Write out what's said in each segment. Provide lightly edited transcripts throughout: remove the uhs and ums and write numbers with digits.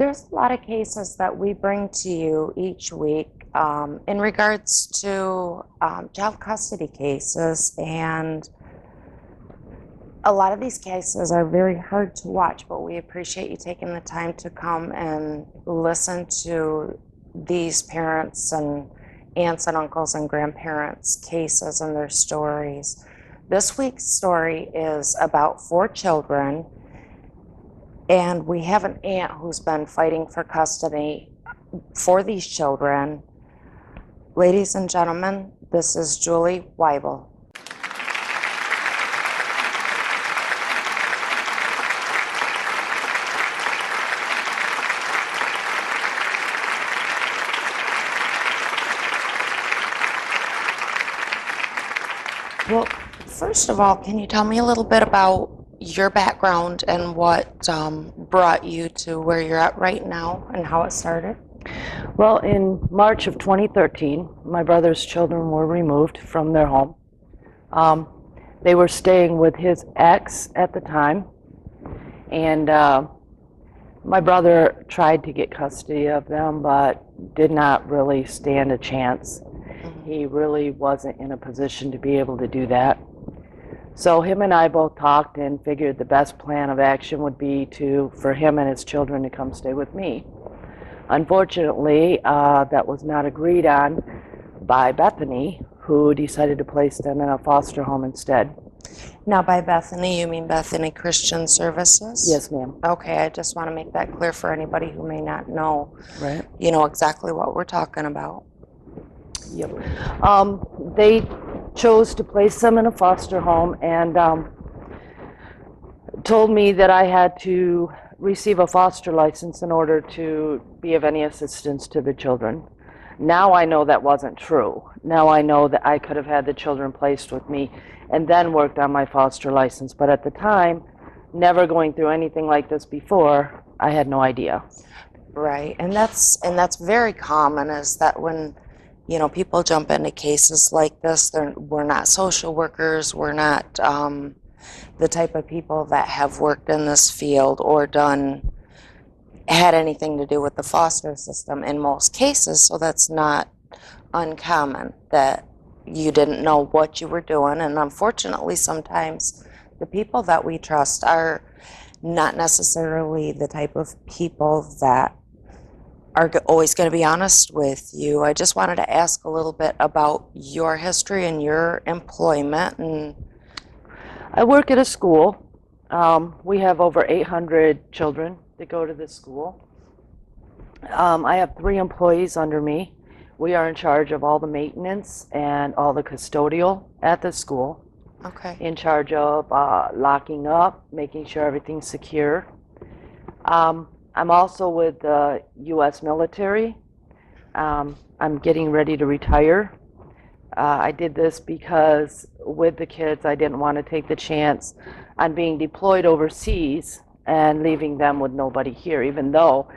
There's a lot of cases that we bring to you each week in regards to child custody cases, and a lot of these cases are very hard to watch, but we appreciate you taking the time to come and listen to these parents and aunts and uncles and grandparents' cases and their stories. This week's story is about 4 children, and we have an aunt who's been fighting for custody for these children. Ladies and gentlemen, this is Julie Wibble. Well, first of all, can you tell me a little bit about your background and what brought you to where you're at right now and how it started? Well, in March of 2013, my brother's children were removed from their home. They were staying with his ex at the time, and my brother tried to get custody of them, but did not really stand a chance. He really wasn't in a position to be able to do that. So him and I both talked and figured the best plan of action would be for him and his children to come stay with me. Unfortunately, that was not agreed on by Bethany, who decided to place them in a foster home instead. Now, by Bethany, you mean Bethany Christian Services? Yes, ma'am. Okay, I just want to make that clear for anybody who may not know, Right. Exactly what we're talking about. Yep. They chose to place them in a foster home and told me that I had to receive a foster license in order to be of any assistance to the children. Now I know that wasn't true. Now I know that I could have had the children placed with me and then worked on my foster license. But at the time, never going through anything like this before, I had no idea. Right, and that's very common, is that when people jump into cases like this, we're not social workers, we're not the type of people that have worked in this field or had anything to do with the foster system in most cases, so that's not uncommon that you didn't know what you were doing. And unfortunately, sometimes the people that we trust are not necessarily the type of people that are always going to be honest with you. I just wanted to ask a little bit about your history and your employment. And I work at a school. We have over 800 children that go to this school. I have 3 employees under me. We are in charge of all the maintenance and all the custodial at the school. Okay. In charge of locking up, making sure everything's secure. I'm also with the U.S. military. I'm getting ready to retire. I did this because with the kids, I didn't want to take the chance on being deployed overseas and leaving them with nobody here, even though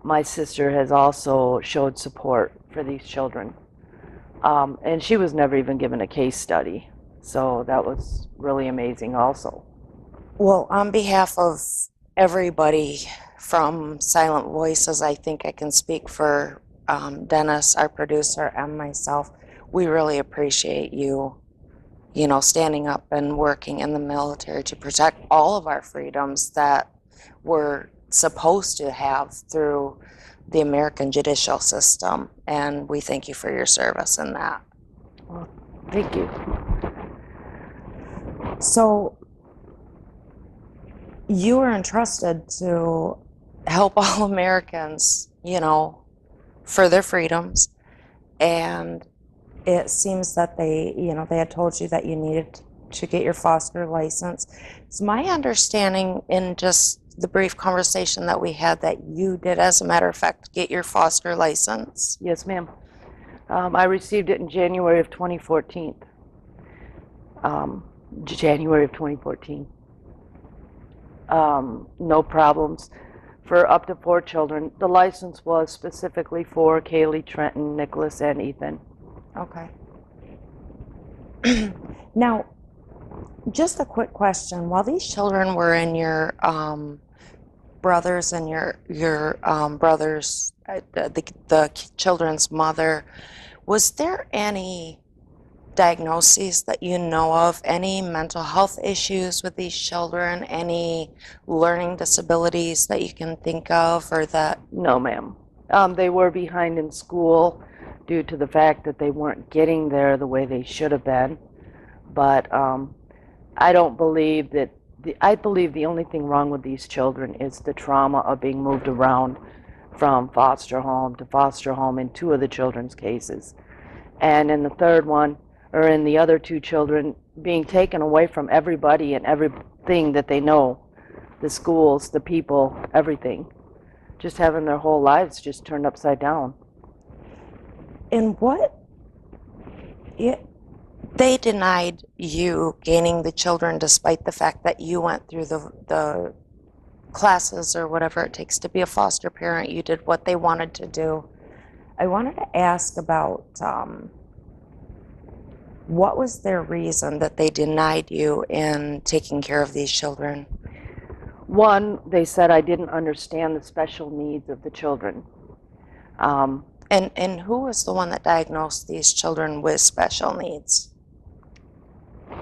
my sister has also showed support for these children. And she was never even given a case study. So that was really amazing also. Well, on behalf of everybody from Silent Voices, I think I can speak for Dennis, our producer, and myself. We really appreciate you, standing up and working in the military to protect all of our freedoms that we're supposed to have through the American judicial system. And we thank you for your service in that. Well, thank you. So you were entrusted to help all Americans, for their freedoms. And it seems that they had told you that you needed to get your foster license. It's my understanding, in just the brief conversation that we had, that you did, as a matter of fact, get your foster license. Yes, ma'am. I received it in January of 2014. January of 2014. No problems for up to 4 children. The license was specifically for Kaylee, Trenton, Nicholas, and Ethan. Okay. Now, just a quick question. While these children were in your brothers and your brothers, the children's mother, was there any diagnoses that you know of, any mental health issues with these children, any learning disabilities that you can think of, or that? No, ma'am. They were behind in school due to the fact that they weren't getting there the way they should have been. But I don't believe that, I believe the only thing wrong with these children is the trauma of being moved around from foster home to foster home in two of the children's cases. And in the third one, or in the other two children, being taken away from everybody and everything that they know, the schools, the people, everything. Just having their whole lives just turned upside down. And they denied you gaining the children despite the fact that you went through the classes or whatever it takes to be a foster parent. You did what they wanted to do. I wanted to ask about what was their reason that they denied you in taking care of these children? One, they said I didn't understand the special needs of the children. And who was the one that diagnosed these children with special needs?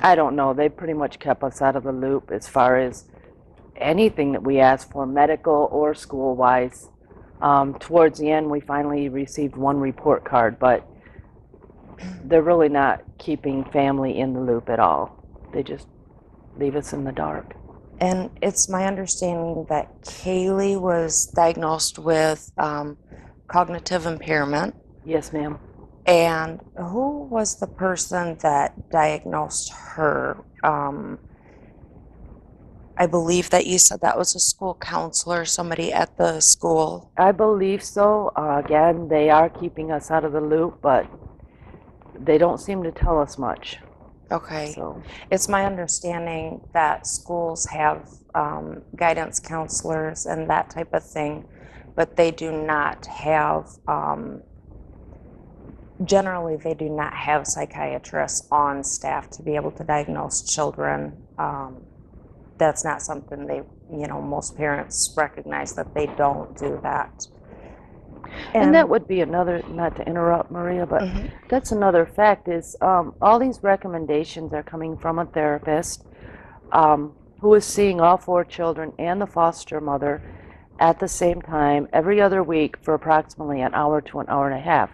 I don't know. They pretty much kept us out of the loop as far as anything that we asked for, medical or school-wise. Towards the end, we finally received one report card, but they're really not keeping family in the loop at all. They just leave us in the dark. And it's my understanding that Kaylee was diagnosed with cognitive impairment. Yes, ma'am. And who was the person that diagnosed her? I believe that you said that was a school counselor, somebody at the school. I believe so. Again, they are keeping us out of the loop, but they don't seem to tell us much. Okay. So It's my understanding that schools have guidance counselors and that type of thing, but they do not have, generally, they do not have psychiatrists on staff to be able to diagnose children. That's not something they, most parents recognize that they don't do that. and that would be another, not to interrupt, Maria, but that's another fact is all these recommendations are coming from a therapist who is seeing all four children and the foster mother at the same time every other week for approximately an hour to an hour and a half.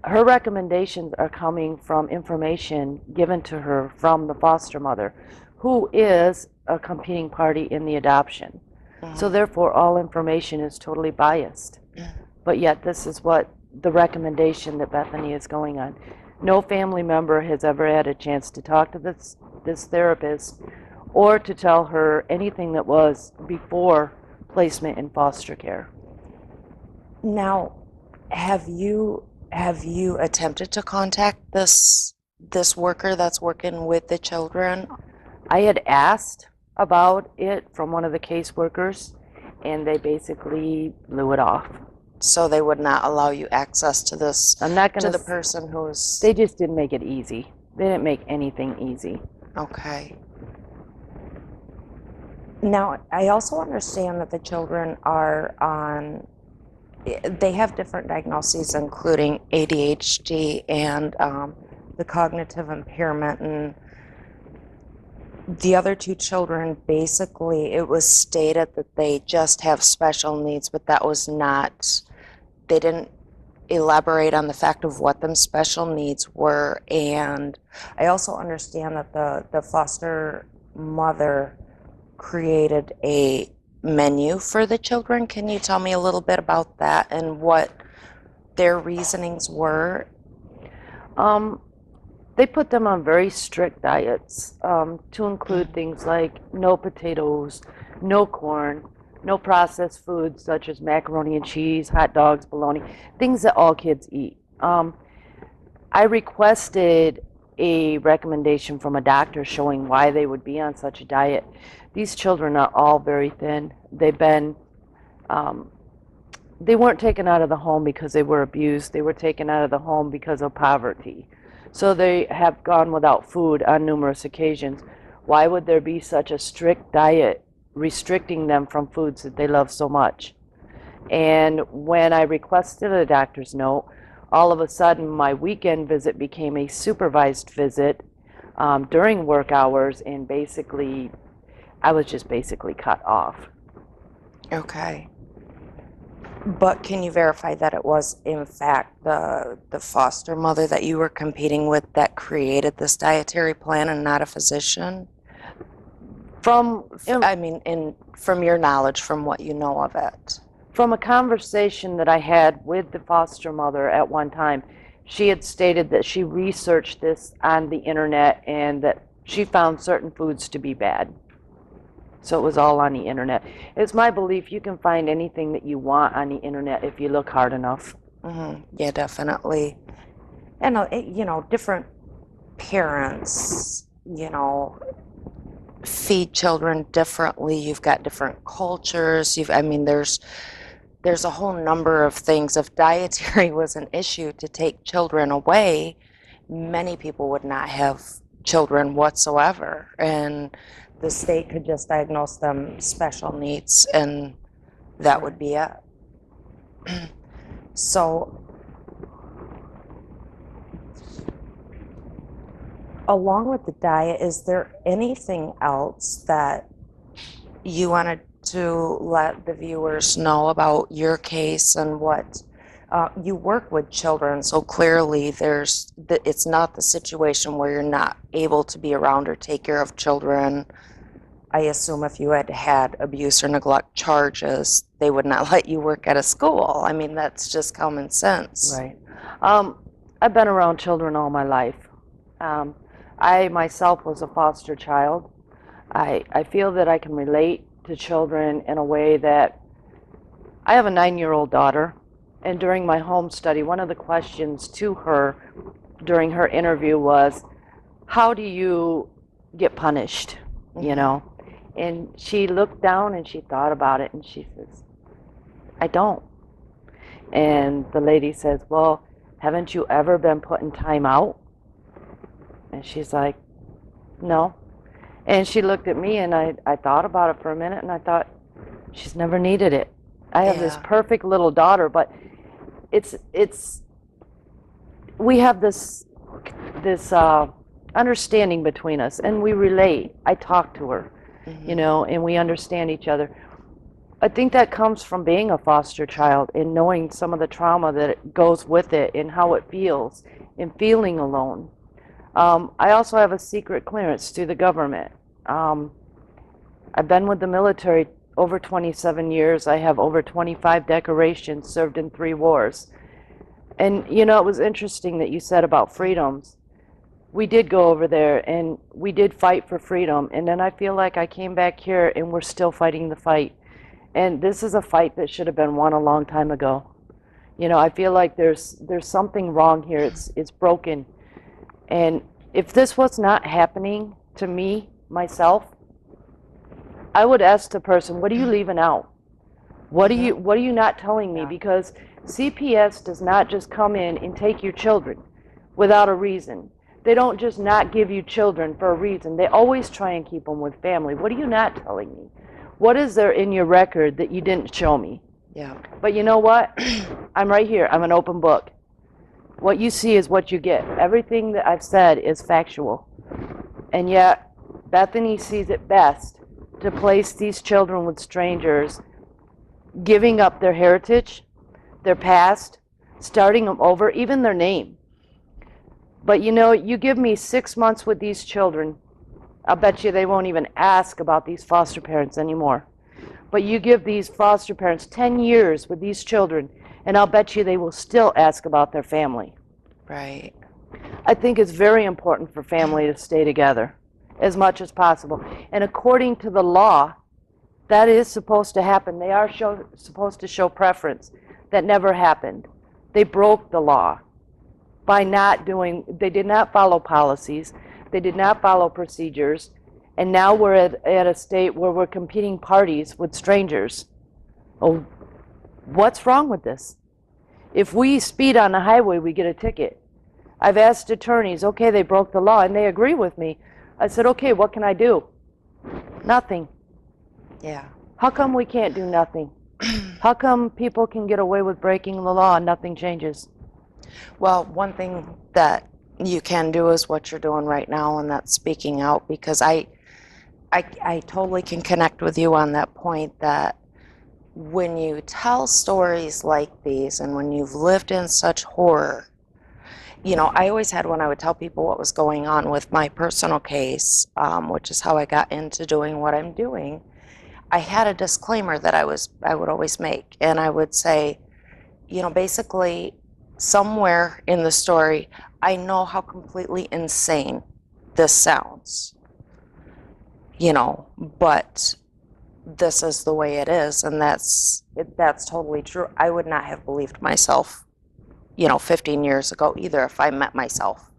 Her recommendations are coming from information given to her from the foster mother, who is a competing party in the adoption. So therefore, all information is totally biased. But yet, this is what the recommendation that Bethany is going on. No family member has ever had a chance to talk to this therapist or to tell her anything that was before placement in foster care. Now, have you attempted to contact this worker that's working with the children? I had asked about it from one of the caseworkers, and they basically blew it off. So they would not allow you access to this, I'm not to going the to, person who's, they just didn't make it easy. They didn't make anything easy. okay. Now, I also understand that the children are on, they have different diagnoses, including ADHD and the cognitive impairment. And the other two children, basically, it was stated that they just have special needs, but that was not, they didn't elaborate on the fact of what them special needs were. And I also understand that the foster mother created a menu for the children. Can you tell me a little bit about that and what their reasonings were? They put them on very strict diets to include things like no potatoes, no corn, no processed foods such as macaroni and cheese, hot dogs, bologna, things that all kids eat. I requested a recommendation from a doctor showing why they would be on such a diet. These children are all very thin. They've been, they weren't taken out of the home because they were abused. They were taken out of the home because of poverty. So they have gone without food on numerous occasions. Why would there be such a strict diet restricting them from foods that they love so much. And when I requested a doctor's note, all of a sudden my weekend visit became a supervised visit during work hours, and basically I was just basically cut off. Okay. But can you verify that it was, in fact, the foster mother that you were competing with that created this dietary plan and not a physician? From your knowledge, from what you know of it. From a conversation that I had with the foster mother at one time, she had stated that she researched this on the internet and that she found certain foods to be bad. So it was all on the internet. It's my belief you can find anything that you want on the internet if you look hard enough. Yeah, definitely. And, different parents, feed children differently. You've got different cultures. There's a whole number of things. If dietary was an issue to take children away, many people would not have children whatsoever. And the state could just diagnose them special needs, and that would be it. So, along with the diet, is there anything else that you wanted to let the viewers know about your case and what you work with children? So clearly it's not the situation where you're not able to be around or take care of children. I assume if you had had abuse or neglect charges, they would not let you work at a school. I mean, that's just common sense. Right. I've been around children all my life. I myself was a foster child. I feel that I can relate to children in a way that I have a 9-year-old daughter, and during my home study, one of the questions to her during her interview was, how do you get punished, And she looked down and she thought about it and she says, I don't. And the lady says, well, haven't you ever been put in time out? And she's like, no. And she looked at me and I thought about it for a minute and I thought, she's never needed it. I have this perfect little daughter, but we have this understanding between us and we relate. I talk to her, and we understand each other. I think that comes from being a foster child and knowing some of the trauma that goes with it and how it feels and feeling alone. I also have a secret clearance to the government. I've been with the military over 27 years. I have over 25 decorations, served in 3 wars. And, it was interesting that you said about freedoms. We did go over there and we did fight for freedom. And then I feel like I came back here and we're still fighting the fight. And this is a fight that should have been won a long time ago. I feel like there's something wrong here. It's broken. And if this was not happening to me, myself, I would ask the person, what are you leaving out? What are you not telling me? Because CPS does not just come in and take your children without a reason. They don't just not give you children for a reason. They always try and keep them with family. What are you not telling me? What is there in your record that you didn't show me? Yeah. But you know what? I'm right here. I'm an open book. What you see is what you get. Everything that I've said is factual. And yet, Bethany sees it best to place these children with strangers, giving up their heritage, their past, starting them over, even their name. But you give me 6 months with these children, I'll bet you they won't even ask about these foster parents anymore. But you give these foster parents 10 years with these children, and I'll bet you they will still ask about their family. Right. I think it's very important for family to stay together as much as possible. And according to the law, that is supposed to happen. They are supposed to show preference. That never happened. They broke the law by they did not follow policies. They did not follow procedures. And now we're at a state where we're competing parties with strangers. Oh, what's wrong with this? If we speed on the highway, we get a ticket. I've asked attorneys, okay, they broke the law, and they agree with me. I said, okay, what can I do? Nothing. Yeah. How come we can't do nothing? How come people can get away with breaking the law and nothing changes? Well, one thing that you can do is what you're doing right now, and that's speaking out, because I totally can connect with you on that point that when you tell stories like these and when you've lived in such horror, I always had when I would tell people what was going on with my personal case, which is how I got into doing what I'm doing. I had a disclaimer that I would always make, and I would say, basically, somewhere in the story, I know how completely insane this sounds, but this is the way it is, and that's totally true. I would not have believed myself, 15 years ago either if I met myself,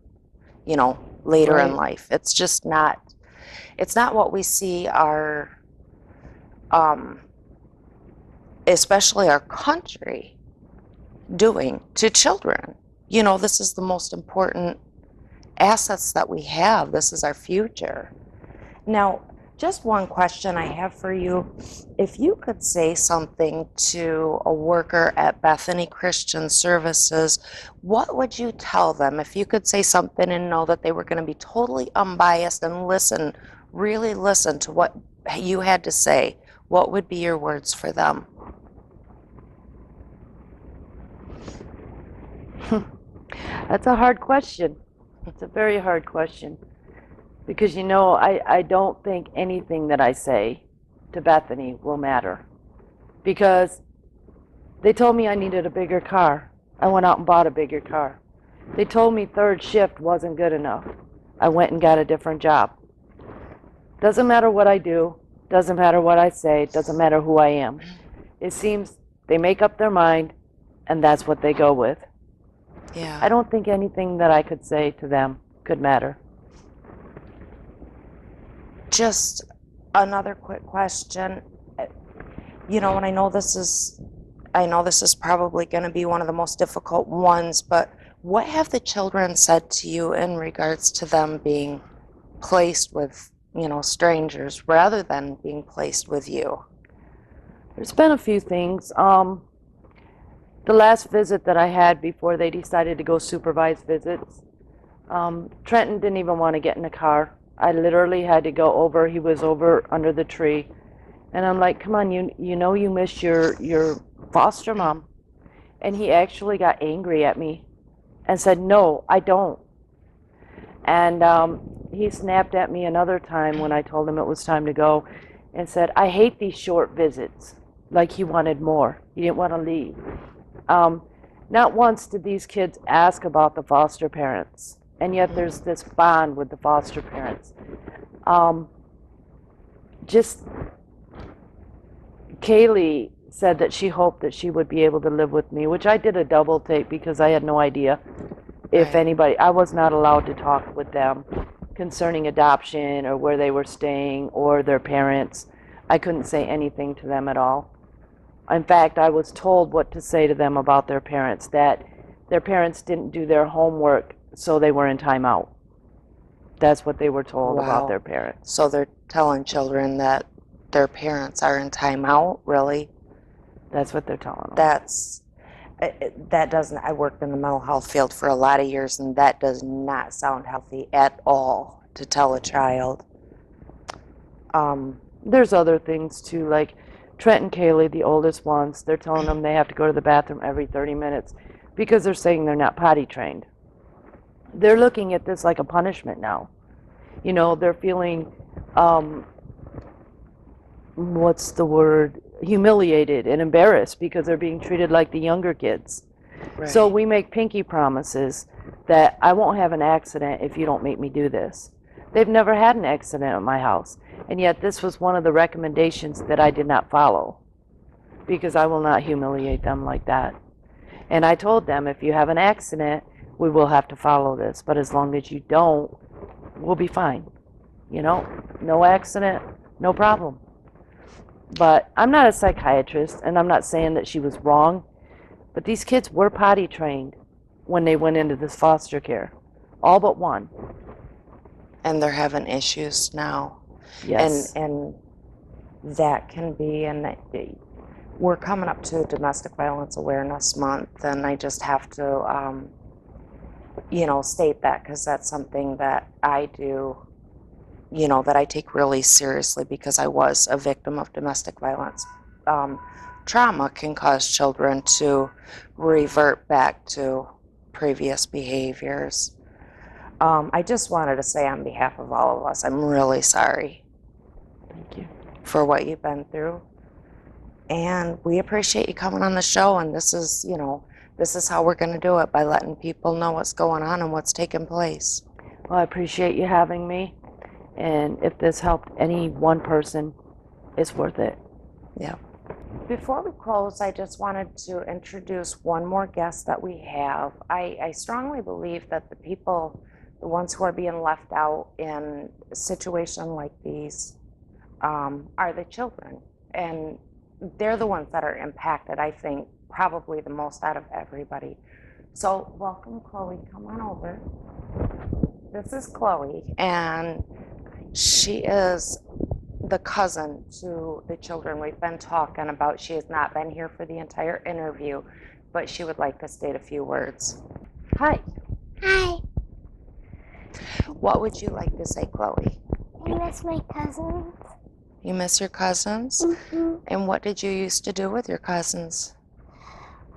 later in Right. life. It's not what we see um, especially our country doing to children. This is the most important assets that we have. This is our future. Now, just one question I have for you. If you could say something to a worker at Bethany Christian Services, what would you tell them? If you could say something and know that they were going to be totally unbiased and listen, really listen to what you had to say, what would be your words for them? That's a hard question. It's a very hard question. Because, I don't think anything that I say to Bethany will matter. Because they told me I needed a bigger car. I went out and bought a bigger car. They told me third shift wasn't good enough. I went and got a different job. Doesn't matter what I do. Doesn't matter what I say. Doesn't matter who I am. It seems they make up their mind, and that's what they go with. Yeah. I don't think anything that I could say to them could matter. Just another quick question. And I know this is probably going to be one of the most difficult ones, but what have the children said to you in regards to them being placed with, strangers rather than being placed with you? There's been a few things. The last visit that I had before they decided to go supervise visits, Trenton didn't even want to get in the car. I literally had to go over. He was over under the tree. And I'm like, come on, you miss your foster mom. And he actually got angry at me and said, no, I don't. And he snapped at me another time when I told him it was time to go and said, I hate these short visits. Like he wanted more. He didn't want to leave. Not once did these kids ask about the foster parents. And yet there's this bond with the foster parents. Just Kaylee said that she hoped that she would be able to live with me, which I did a double take because I had no idea if Right. anybody, I was not allowed to talk with them concerning adoption or where they were staying or their parents. I couldn't say anything to them at all. In fact, I was told what to say to them about their parents, that their parents didn't do their homework, so they were in timeout. That's what they were told about Wow. their parents. So they're telling children that their parents are in timeout, really? That's what they're telling them. That doesn't, I worked in the mental health field for a lot of years, and that does not sound healthy at all to tell a child. There's other things too, like Trent and Kaylee, the oldest ones, they're telling them they have to go to the bathroom every 30 minutes because they're saying they're not potty trained. They're looking at this like a punishment now. They're feeling, what's the word, humiliated and embarrassed because they're being treated like the younger kids. Right. So we make pinky promises that I won't have an accident if you don't make me do this. They've never had an accident at my house, and yet this was one of the recommendations that I did not follow because I will not humiliate them like that. And I told them, if you have an accident, we will have to follow this, but as long as you don't, we'll be fine. No accident, no problem. But I'm not a psychiatrist, and I'm not saying that she was wrong, but these kids were potty trained when they went into this foster care, all but one. And they're having issues now. Yes. And that can be. And we're coming up to Domestic Violence Awareness Month, and I just have to, state that because that's something that I do, that I take really seriously because I was a victim of domestic violence. Trauma can cause children to revert back to previous behaviors. I just wanted to say on behalf of all of us, I'm really sorry Thank you. for what you've been through. And we appreciate you coming on the show. And this is how we're going to do it, by letting people know what's going on and what's taking place. Well, I appreciate you having me. And if this helped any one person, it's worth it. Yeah. Before we close, I just wanted to introduce one more guest that we have. I strongly believe that the ones who are being left out in a situation like these, are the children. And they're the ones that are impacted, I think, probably the most out of everybody. So welcome, Chloe. Come on over. This is Chloe, and she is the cousin to the children we've been talking about. She has not been here for the entire interview, but she would like to state a few words. Hi. Hi, What would you like to say, Chloe? I miss my cousins. You miss your cousins? And what did you used to do with your cousins?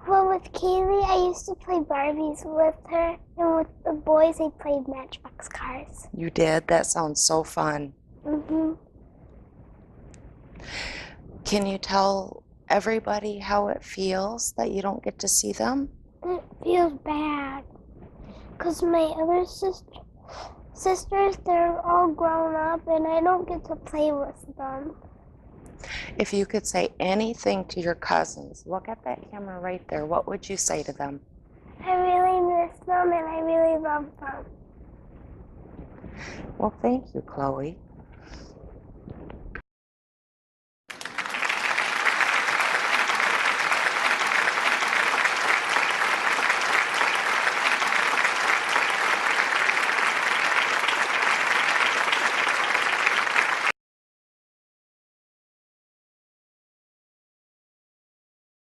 Well, with Kaylee, I used to play Barbies with her, and with the boys, I played Matchbox cars. You did? That sounds so fun. Can you tell everybody how it feels that you don't get to see them? It feels bad, because my other sisters, they're all grown up, and I don't get to play with them. If you could say anything to your cousins, look at that camera right there, what would you say to them? I really miss them, and I really love them. Well, thank you, Chloe.